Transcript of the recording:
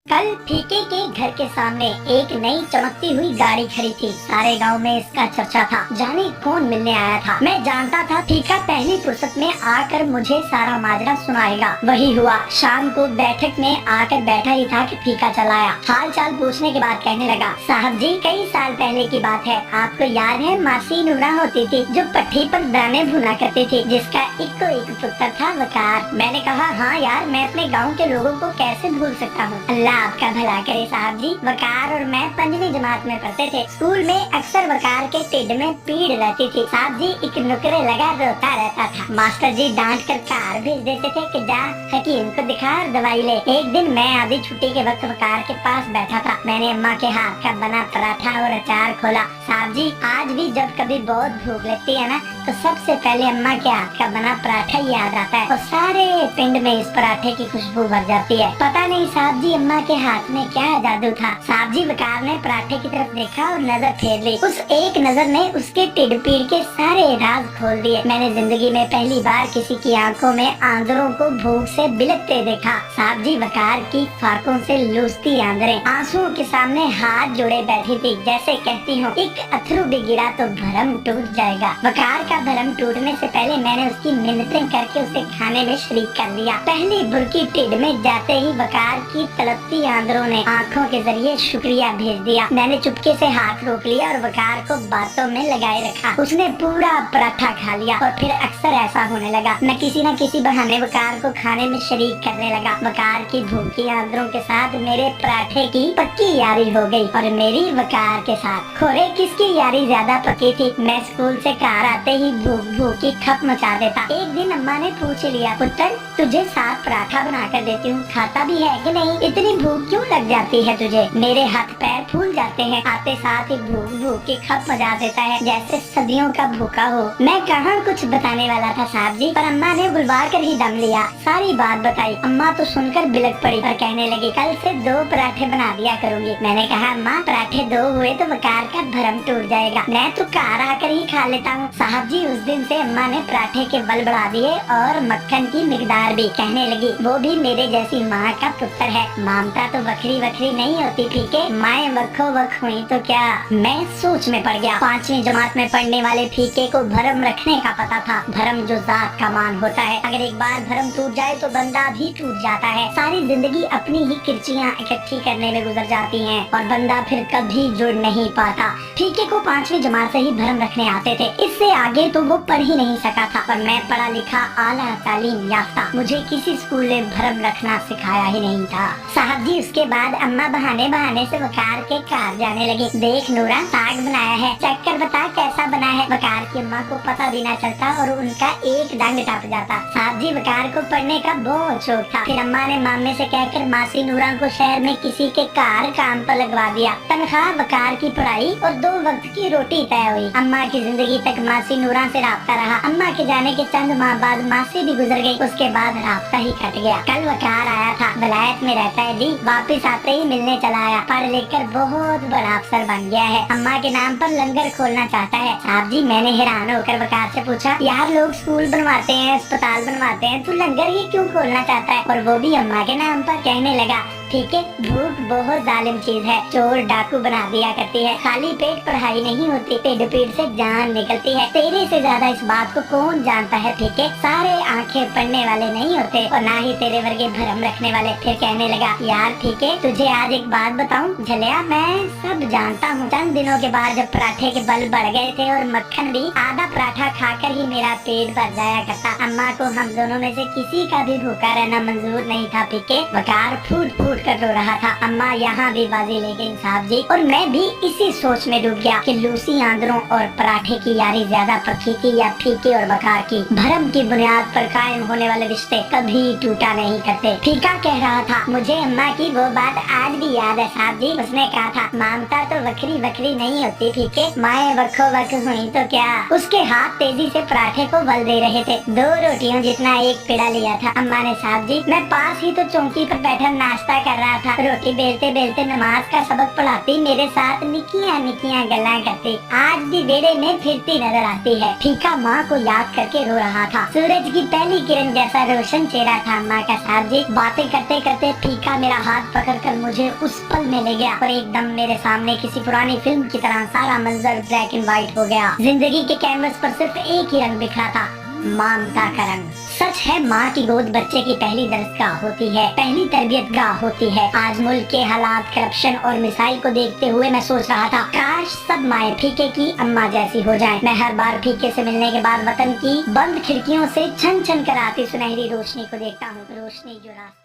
कल फीके के घर के सामने एक नई चमकती हुई गाड़ी खड़ी थी। सारे गांव में इसका चर्चा था। जाने कौन मिलने आया था। मैं जानता था फीका पहली फुर्सत में आकर मुझे सारा माजरा सुनाएगा। वही हुआ। शाम को बैठक में आकर बैठा ही था कि फीका चला आया। हाल चाल पूछने के बाद कहने लगा, साहब जी कई साल पहले की बात है। आपको याद है मासी नूरा होती थी जो पट्टी पर दाने भुना करती थी, जिसका इक्को एक पुत्र था वकार। मैंने कहा, हाँ यार, मैं अपने गाँव के लोगों को कैसे भूल सकता हूँ। अल्लाह आपका भला करे साहब जी। वकार और मैं 5वीं जमात में पढ़ते थे। स्कूल में अक्सर वकार के टिड्ड में पीड़ रहती थी। साहब जी एक नुकरे लगा रोता रहता था। मास्टर जी डांट कर कार भेज देते थे कि जा हकीम को दिखा और दवाई ले। एक दिन मैं आधी छुट्टी के वक्त वकार के पास बैठा था। मैंने अम्मा के हाथ का बना पराठा और अचार खोला। साहब जी आज भी जब कभी बहुत भूख लगती है ना, तो सबसे पहले अम्मा के हाथ का बना पराठा याद आता है और सारे पिंड में इस पराठे की खुशबू भर जाती है। पता नहीं साहब जी अम्मा के हाथ में क्या जादू था। साहब जी वकार ने पराठे की तरफ देखा और नजर फेर ली। उस एक नजर ने उसके टिड्ड पीड़ के सारे राज खोल दिए। मैंने जिंदगी में पहली बार किसी की आंखों में आंदरों को भूख से बिलखते देखा। साहब जी वकार की फाकों से लूसती आंदरें आंसुओं के सामने हाथ जोड़े बैठी थी, जैसे कहती हूँ एक अथरू भी गिरा तो भरम टूट जाएगा। वकार का भरम टूटने से पहले मैंने उसकी मिन्नतें करके उसे खाने में शरीक कर दिया। पहली बुरकी टिड्ड में जाते ही वकार की तड़पती आंदरों ने आंखों के जरिए शुक्रिया भेज दिया। मैंने चुपके से हाथ रोक लिया और वकार को बातों में लगाए रखा। उसने पूरा पराठा खा लिया और फिर अक्सर ऐसा होने लगा। मैं किसी न किसी बहाने वकार को खाने में शरीक करने लगा। वकार की भूखी आंदरों के साथ मेरे पराठे की पक्की यारी हो गई और मेरी वकार के साथ खोरे किसकी यारी ज्यादा पक्की थी। मैं स्कूल से कार आते ही भूख भूख की खप मचा देता। एक दिन अम्मा ने पूछ लिया, पुत्र तुझे साथ पराठा बना कर देती हूँ, खाता भी है कि नहीं? इतनी भूख क्यों लग जाती है तुझे? मेरे हाथ पैर फूल जाते हैं। आते साथ ही भूख भूख की खप मचा देता है, जैसे सदियों का भूखा हो। मैं कहाँ कुछ बताने वाला था साहब जी, पर अम्मा ने बुलवा कर ही दम लिया। सारी बात बताई। अम्मा तो सुनकर बिलक पड़ी और कहने लगी, कल से 2 पराठे बना दिया करूंगी। मैंने कहा, अम्मा पराठे 2 हुए तो वकार का भरम टूट जाएगा, मैं तो कार आकर ही खा लेता हूँ। साहब जी उस दिन से अम्मा ने पराठे के बल बढ़ा दिए और मक्खन की मिकदार भी। कहने लगी, वो भी मेरे जैसी माँ का पुत्र है। ममता तो वखरी वखरी नहीं होती फीके, माए वखो वख हुई तो क्या। मैं सोच में पड़ गया। 5वीं जमात में पढ़ने वाले फीके को भरम रखने का पता था। भरम जो जात का मान होता है, अगर एक बार भरम टूट जाए तो बंदा भी टूट जाता है। सारी जिंदगी अपनी ही किरचियाँ इकट्ठी करने में गुजर जाती हैं और बंदा फिर कभी जुड़ नहीं पाता। फीके को 5वीं जमात से ही भरम रखने आते थे। इससे आगे तो वो पढ़ ही नहीं सका था। पर मैं पढ़ा लिखा आला तालीम याफ्ता, मुझे किसी स्कूल ने भरम रखना सिखाया ही नहीं था। साहब जी उसके बाद अम्मा बहाने बहाने से वकार के कार जाने लगी। देख नूरा साग बनाया है, चक्कर बता कैसा बना है। वकार की अम्मा को पता भी न चलता और उनका एक डंग टप जाता। साहब जी वकार को पढ़ने का बहुत शौक था। फिर अम्मा ने मामे से कहकर मासी नूरा को शहर में किसी के कार काम पर लगवा दिया। तनख्वाह वकार की पढ़ाई और 2 वक्त की रोटी तय हुई। अम्मा की जिंदगी तक मासी नूरा से राब्ता रहा। अम्मा के जाने के चंद माह बाद मासी भी गुजर गई। उसके बाद राब्ता ही कट गया। कल वकार आया था, वलायत में रहता है जी। वापिस आते ही मिलने चला आया। पढ़ लिख कर बहुत बड़ा अफसर बन गया है। अम्मा के नाम पर लंगर खोलना चाहता है। साहब जी मैंने हैरान होकर वकार से पूछा, यार लोग स्कूल बनवाते हैं, अस्पताल बनवाते हैं, तू लंगर ही क्यों खोलना चाहता है, और वो भी अम्मा के नाम पर? कहने लगा, ठीक है, भूख बहुत जालिम चीज है, चोर डाकू बना दिया करती है। खाली पेट पढ़ाई नहीं होती, टिड्ड पीड़ से जान निकलती है। तेरे से ज्यादा इस बात को कौन जानता है? ठीक है, सारे आंखें पढ़ने वाले नहीं होते और ना ही तेरे वर्गे भरम रखने वाले। फिर कहने लगा, यार ठीक है, तुझे आज एक बात बताऊं झलिया, मैं सब जानता हूँ। चंद दिनों के बाद जब पराठे के बल बढ़ गए थे और मक्खन भी, आधा पराठा खाकर ही मेरा पेट भर जाया करता। अम्मा को हम दोनों में से किसी का भी भूखा रहना मंजूर नहीं था। पीके वकार फूट फूट कर रो रहा था। अम्मा यहाँ भी बाजी ले गई साहब जी, और मैं भी इसी सोच में डूब गया कि लूसी आंदरों और पराठे की यारी ज्यादा पक्की थी या फीके और वकार की। भरम की बुनियाद पर कायम होने वाले रिश्ते कभी टूटा नहीं करते। फीका कह रहा था, मुझे अम्मा की वो बात आज भी याद है साहब जी। उसने कहा था, ममता तो वखरी वखरी नहीं होती फीके, माए वखो वख हुई तो क्या। उसके हाथ तेजी से पराठे को बल दे रहे थे। 2 रोटियों जितना एक पेड़ा लिया था। अम्मा ने, साहब जी मैं पास ही तो चौकी पर बैठा नाश्ता कर रहा था। रोटी बेलते बेलते नमाज का सबक पढ़ाती, मेरे साथ निकियां निकियां गल्ला करती, आज भी बेड़े में फिरती नजर आती है। फीका माँ को याद करके रो रहा था। सूरज की पहली किरण जैसा रोशन चेहरा था अम्मा का। साहब जी, बातें करते करते फीका मेरा हाथ पकड़कर मुझे उस पल में ले गया और एकदम मेरे सामने किसी पुरानी फिल्म की तरह सारा मंजर ब्लैक एंड व्हाइट हो गया। जिंदगी के कैनवस पर सिर्फ एक ही रंग बिखरा था, ममता का रंग। सच है, माँ की गोद बच्चे की पहली दरसगाह होती है, पहली तरबियत गाह होती है। आज मुल्क के हालात, करप्शन और मिसाइल को देखते हुए मैं सोच रहा था, काश सब माएं फीके की अम्मा जैसी हो जाएं। मैं हर बार फीके से मिलने के बाद वतन की बंद खिड़कियों से छन छन कर आती सुनहरी रोशनी को देखता हूँ, रोशनी जो रास्ते